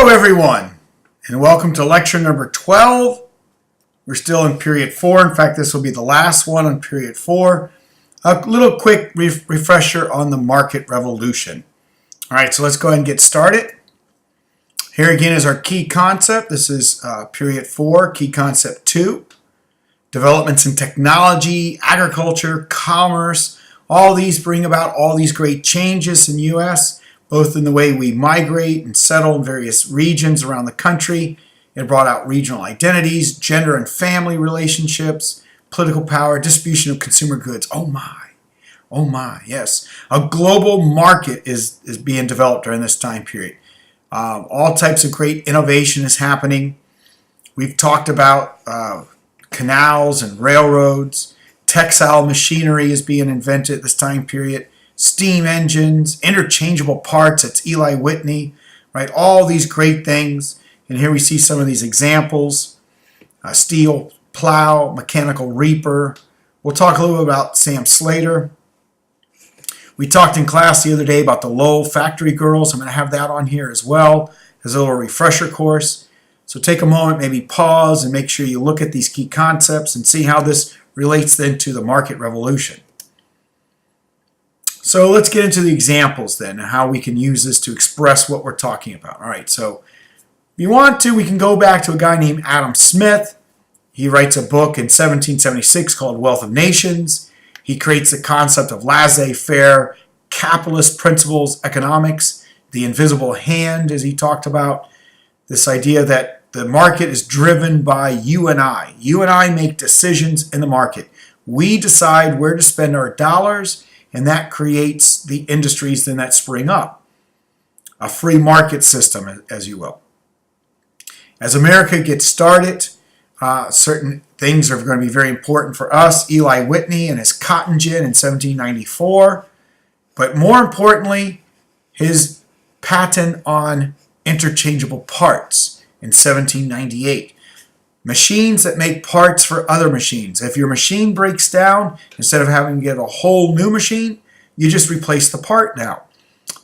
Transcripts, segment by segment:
Hello everyone, and welcome to lecture number 12. We're still in period 4. In fact, this will be the last one on period 4. A little quick refresher on the market revolution. All right, so let's go ahead and get started. Here again is our key concept. This is period 4, key concept 2. Developments in technology, agriculture, commerce, all these bring about all these great changes in the U.S., both in the way we migrate and settle in various regions around the country. It brought out regional identities, gender and family relationships, political power, distribution of consumer goods. Oh my, yes. A global market is being developed during this time period. All types of great innovation is happening. We've talked about canals and railroads. Textile machinery is being invented at this time period. Steam engines, interchangeable parts, that's Eli Whitney, right? All these great things. And here we see some of these examples. Steel plow, mechanical reaper. We'll talk a little bit about Sam Slater. We talked in class the other day about the Lowell factory girls. I'm going to have that on here as well as a little refresher course. So take a moment, maybe pause and make sure you look at these key concepts and see how this relates then to the market revolution. So let's get into the examples then, and how we can use this to express what we're talking about. All right, so if you want to, we can go back to a guy named Adam Smith. He writes a book in 1776 called Wealth of Nations. He creates the concept of laissez-faire, capitalist principles, economics, the invisible hand, as he talked about. This idea that the market is driven by you and I. You and I make decisions in the market. We decide where to spend our dollars, and that creates the industries then that spring up. A free market system, as you will. As America gets started, certain things are going to be very important for us. Eli Whitney and his cotton gin in 1794. But more importantly, his patent on interchangeable parts in 1798. Machines that make parts for other machines. If your machine breaks down, instead of having to get a whole new machine, you just replace the part now.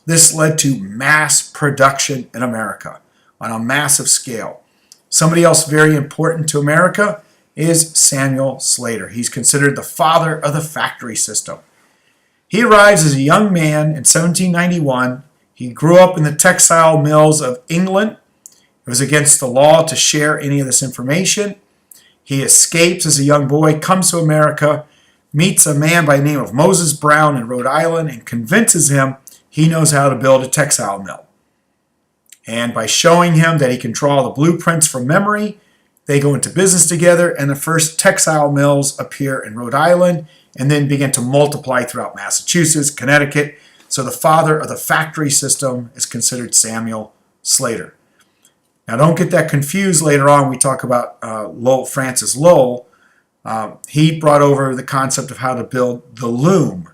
This led to mass production in America on a massive scale. Somebody else very important to America is Samuel Slater. He's considered the father of the factory system. He arrives as a young man in 1791. He grew up in the textile mills of England. It was against the law to share any of this information. He escapes as a young boy, comes to America, meets a man by the name of Moses Brown in Rhode Island, and convinces him he knows how to build a textile mill. And by showing him that he can draw the blueprints from memory, they go into business together, and the first textile mills appear in Rhode Island and then begin to multiply throughout Massachusetts, Connecticut. So the father of the factory system is considered Samuel Slater. Now, don't get that confused later on. We talk about Francis Lowell. He brought over the concept of how to build the loom.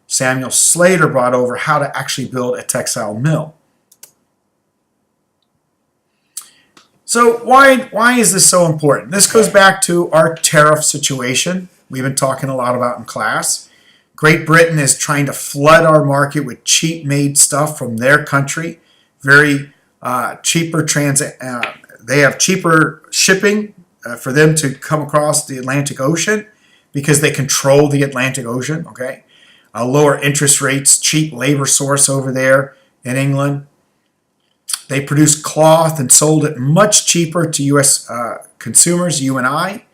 Samuel Slater brought over how to actually build a textile mill. So why is this so important? This goes back to our tariff situation we've been talking a lot about in class. Great Britain is trying to flood our market with cheap-made stuff from their country. Very cheaper transit. They have cheaper shipping for them to come across the Atlantic Ocean because they control the Atlantic Ocean. Okay, lower interest rates, cheap labor source over there in England. They produced cloth and sold it much cheaper to U.S. consumers, you and I,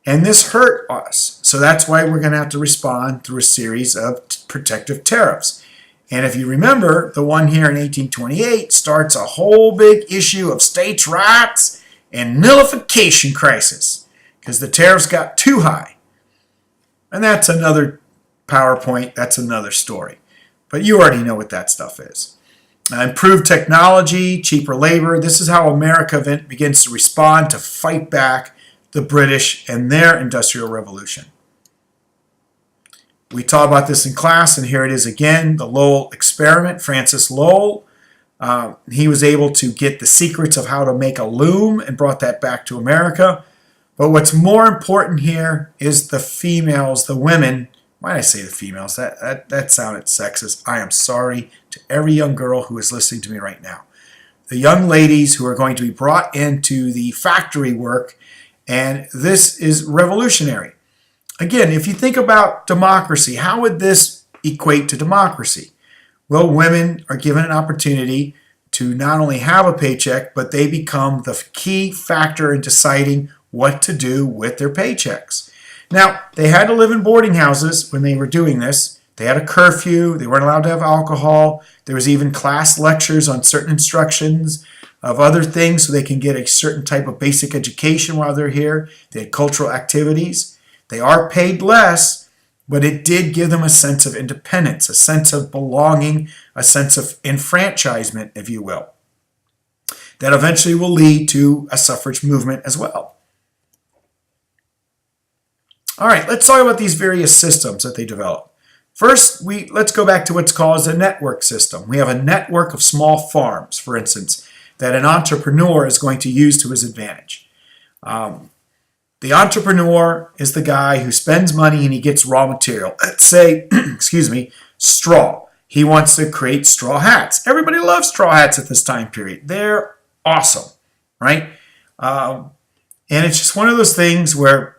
and this hurt us. So that's why we're going to have to respond through a series of protective tariffs. And if you remember, the one here in 1828 starts a whole big issue of states' rights and nullification crisis because the tariffs got too high. And that's another PowerPoint. That's another story. But you already know what that stuff is. Improved technology, cheaper labor. This is how America begins to respond to fight back the British and their Industrial Revolution. We talked about this in class, and here it is again, the Lowell experiment. Francis Lowell, he was able to get the secrets of how to make a loom and brought that back to America. But what's more important here is the females, the women. Why did I say the females? That sounded sexist. I am sorry to every young girl who is listening to me right now. the young ladies who are going to be brought into the factory work, and this is revolutionary. Again, if you think about democracy, how would this equate to democracy? Well, women are given an opportunity to not only have a paycheck, but they become the key factor in deciding what to do with their paychecks. Now, they had to live in boarding houses when they were doing this. They had a curfew. They weren't allowed to have alcohol. There was even class lectures on certain instructions of other things so they can get a certain type of basic education while they're here. They had cultural activities. They are paid less, but it did give them a sense of independence, a sense of belonging, a sense of enfranchisement, if you will. That eventually will lead to a suffrage movement as well. All right, let's talk about these various systems that they developed. First, let's go back to what's called a network system. We have a network of small farms, for instance, that an entrepreneur is going to use to his advantage. The entrepreneur is the guy who spends money and he gets raw material. Let's say, straw. He wants to create straw hats. Everybody loves straw hats at this time period. They're awesome, right? And it's just one of those things where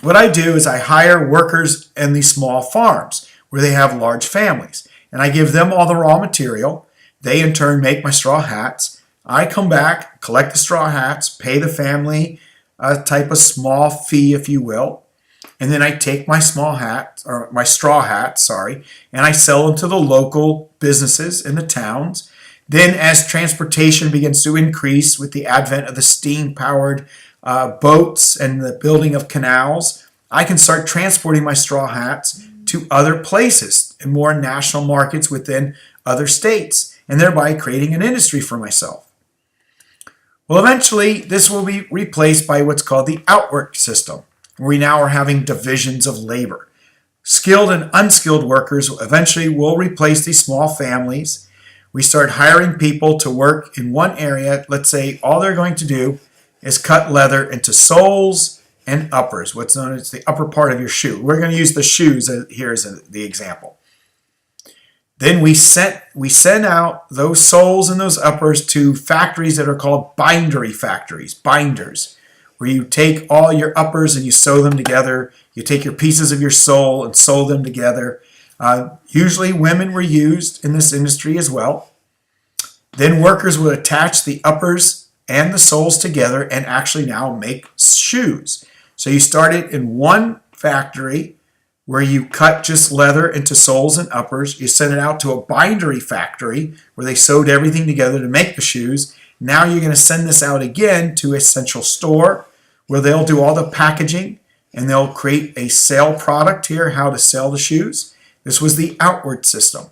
what I do is I hire workers in these small farms where they have large families. And I give them all the raw material. They in turn make my straw hats. I come back, collect the straw hats, pay the family a type of small fee, if you will. And then I take my straw hats, and I sell them to the local businesses in the towns. Then as transportation begins to increase with the advent of the steam-powered boats and the building of canals, I can start transporting my straw hats to other places and more national markets within other states, and thereby creating an industry for myself. Well, eventually, this will be replaced by what's called the Outwork system, where we now are having divisions of labor. Skilled and unskilled workers eventually will replace these small families. We start hiring people to work in one area. Let's say all they're going to do is cut leather into soles and uppers, what's known as the upper part of your shoe. We're going to use the shoes here as the example. Then we send out those soles and those uppers to factories that are called bindery factories, binders, where you take all your uppers and you sew them together. You take your pieces of your sole and sew them together. Usually women were used in this industry as well. Then workers would attach the uppers and the soles together and actually now make shoes. So you started in one factory where you cut just leather into soles and uppers. You send it out to a bindery factory where they sewed everything together to make the shoes. Now you're going to send this out again to a central store where they'll do all the packaging and they'll create a sale product here, how to sell the shoes. This was the Outward system.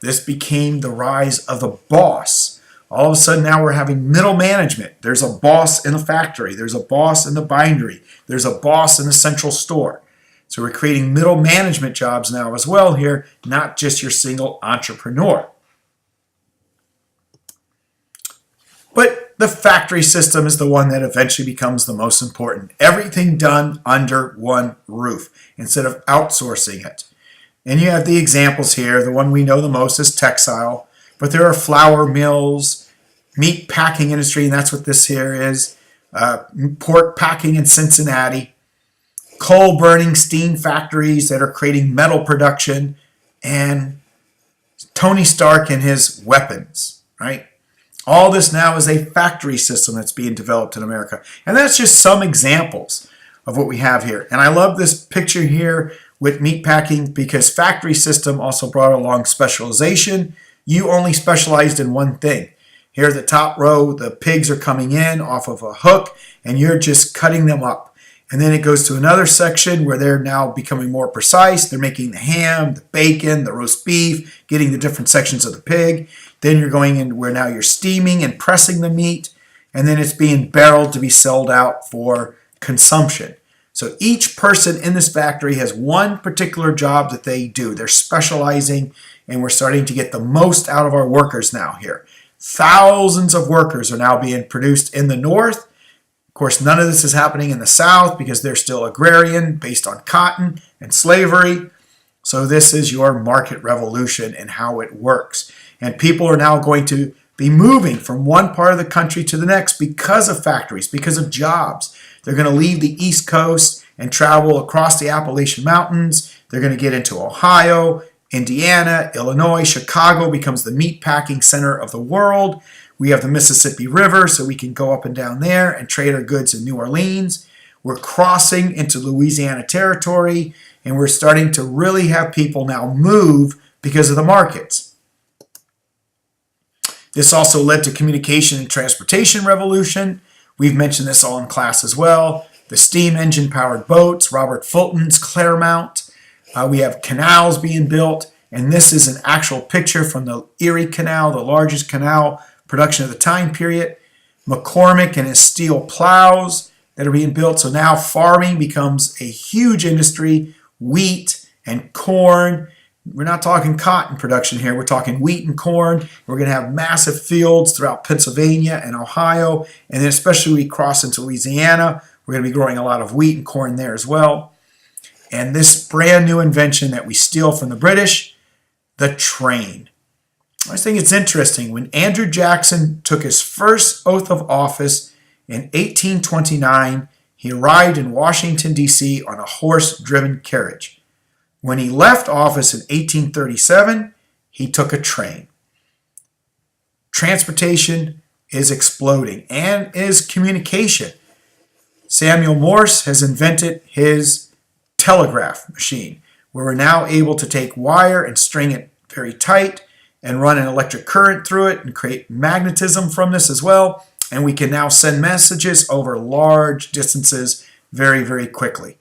This became the rise of the boss. All of a sudden now we're having middle management. There's a boss in the factory. There's a boss in the bindery. There's a boss in the central store. So we're creating middle management jobs now as well here, not just your single entrepreneur. But the factory system is the one that eventually becomes the most important. Everything done under one roof instead of outsourcing it. And you have the examples here. The one we know the most is textile, but there are flour mills, meat packing industry, and that's what this here is, pork packing in Cincinnati, coal burning steam factories that are creating metal production, and Tony Stark and his weapons, right? All this now is a factory system that's being developed in America. And that's just some examples of what we have here. And I love this picture here with meatpacking because factory system also brought along specialization. You only specialized in one thing. Here at the top row, the pigs are coming in off of a hook and you're just cutting them up. And then it goes to another section where they're now becoming more precise. They're making the ham, the bacon, the roast beef, getting the different sections of the pig. Then you're going in where now you're steaming and pressing the meat. And then it's being barreled to be sold out for consumption. So each person in this factory has one particular job that they do. They're specializing, and we're starting to get the most out of our workers now here. Thousands of workers are now being produced in the north. Of course, none of this is happening in the south because they're still agrarian based on cotton and slavery. So this is your market revolution and how it works. And people are now going to be moving from one part of the country to the next because of factories, because of jobs. They're going to leave the East Coast and travel across the Appalachian Mountains. They're going to get into Ohio, Indiana, Illinois. Chicago becomes the meatpacking center of the world. We have the Mississippi River, so we can go up and down there and trade our goods in New Orleans. We're crossing into Louisiana territory, and we're starting to really have people now move because of the markets. This also led to communication and transportation revolution. We've mentioned this all in class as well. The steam engine powered boats, Robert Fulton's Claremont. We have canals being built, and this is an actual picture from the Erie Canal, the largest canal production of the time period. McCormick and his steel plows that are being built. So now farming becomes a huge industry. Wheat and corn. We're not talking cotton production here. We're talking wheat and corn. We're going to have massive fields throughout Pennsylvania and Ohio. And then especially we cross into Louisiana, we're going to be growing a lot of wheat and corn there as well. And this brand new invention that we steal from the British, the train. I think it's interesting. When Andrew Jackson took his first oath of office in 1829, he arrived in Washington, D.C. on a horse-driven carriage. When he left office in 1837, he took a train. Transportation is exploding, and is communication. Samuel Morse has invented his telegraph machine, where we're now able to take wire and string it very tight and run an electric current through it and create magnetism from this as well. And we can now send messages over large distances very, very quickly.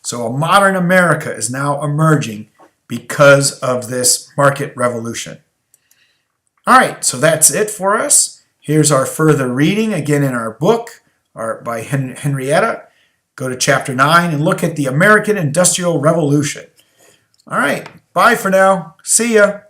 So a modern America is now emerging because of this market revolution. All right, so that's it for us. Here's our further reading again in our book by Henrietta. Go to chapter 9 and look at the American Industrial Revolution. All right, bye for now. See ya.